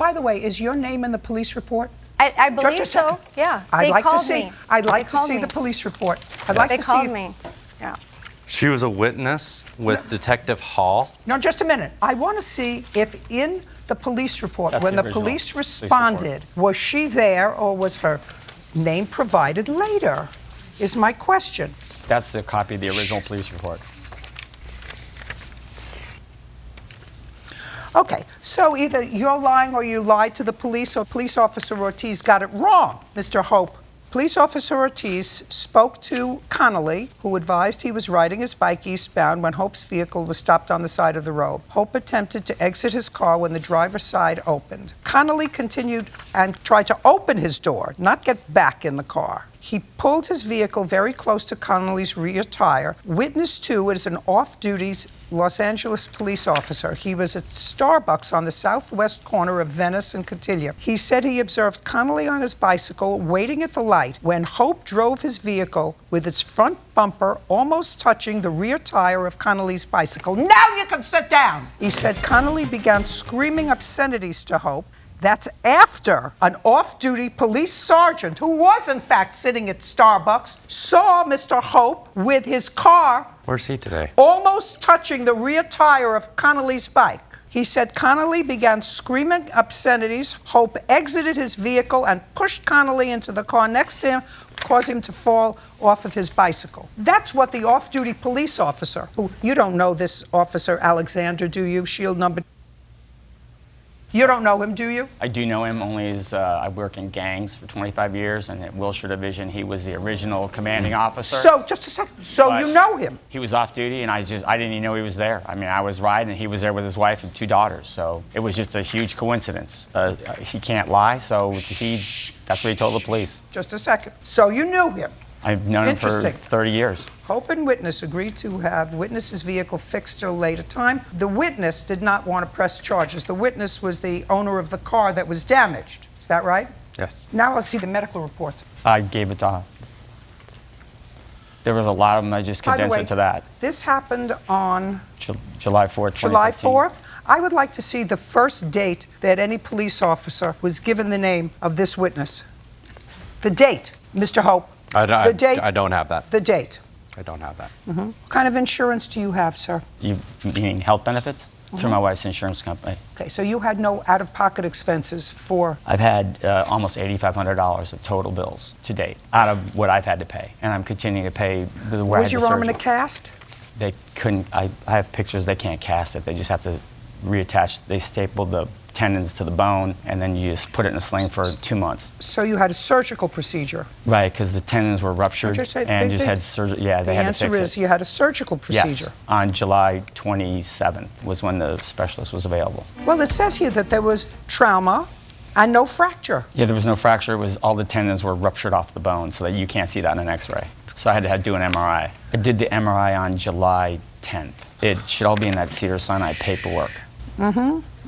By the way, is your name in the police report? I believe so. Yeah. I'd like to see me. the police report. They called me. Yeah. She was a witness with Detective Hall. No, just a minute. I want to see if in the police report, That's when the the original police police responded, was she there or was her name provided later, is my question. That's a copy of the original police report. Okay, so either you're lying or you lied to the police, or Police Officer Ortiz got it wrong, Mr. Hope. Police Officer Ortiz spoke to Connolly, who advised he was riding his bike eastbound when Hope's vehicle was stopped on the side of the road. Hope attempted to exit his car when the driver's side opened. Connolly continued and tried to open his door, not get back in the car. He pulled his vehicle very close to Connolly's rear tire. Witness 2 is an off-duty Los Angeles police officer. He was at Starbucks on the southwest corner of Venice and Cotillia. He said he observed Connolly on his bicycle waiting at the light when Hope drove his vehicle with its front bumper almost touching the rear tire of Connolly's bicycle. Now you can sit down! He said Connolly began screaming obscenities to Hope. That's after an off-duty police sergeant, who was in fact sitting at Starbucks, saw Mr. Hope with his car Where's he today? almost touching the rear tire of Connolly's bike. He said Connolly began screaming obscenities. Hope exited his vehicle and pushed Connolly into the car next to him, causing him to fall off of his bicycle. That's what the off-duty police officer, who, you don't know this officer Alexander, do you? Shield number. You don't know him, do you? I do know him only as I work in gangs for 25 years, and at Wilshire Division, he was the original commanding officer. So, just a second. So But you know him? He was off duty, and I didn't even know he was there. I mean, I was riding, and he was there with his wife and 2 daughters. So it was just a huge coincidence. He can't lie, so that's what he told the police. Just a second. So you knew him? I've known him for Interesting. 30 years. Hope and witness agreed to have witness's vehicle fixed at a later time. The witness did not want to press charges. The witness was the owner of the car that was damaged. Is that right? Yes. Now let's see the medical reports. I gave it to her. There was a lot of them. I just By the condensed way, it to that. This happened on July 4th, 2015. July 4th. I would like to see the first date that any police officer was given the name of this witness. The date, Mr. Hope. The date. I don't have that. The date. I don't have that. What kind of insurance do you have, sir? You mean health benefits? Through my wife's insurance company. Okay, so you had no out-of-pocket expenses for... I've had almost $8,500 of total bills to date out of what I've had to pay, and I'm continuing to pay the where I had Was the your arm in a surgery. cast? They couldn't. I have pictures. They can't cast it. They just have to reattach. They stapled the tendons to the bone, and then you just put it in a sling for 2 months. So you had a surgical procedure? Right, because the tendons were ruptured and just had surgery. Yeah, they had to fix it. The answer is you had a surgical procedure. Yes, on July 27th was when the specialist was available. Well, it says here that there was trauma and no fracture. Yeah, there was no fracture. It was all the tendons were ruptured off the bone, so that you can't see that in an X-ray. So I had to do an MRI. I did the MRI on July 10th. It should all be in that Cedars-Sinai paperwork.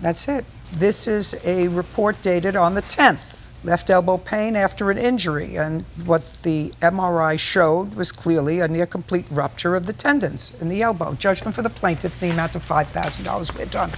That's it. This is a report dated on the 10th. Left elbow pain after an injury, and what the MRI showed was clearly a near complete rupture of the tendons in the elbow. Judgment for the plaintiff in the amount of $5,000. We're done.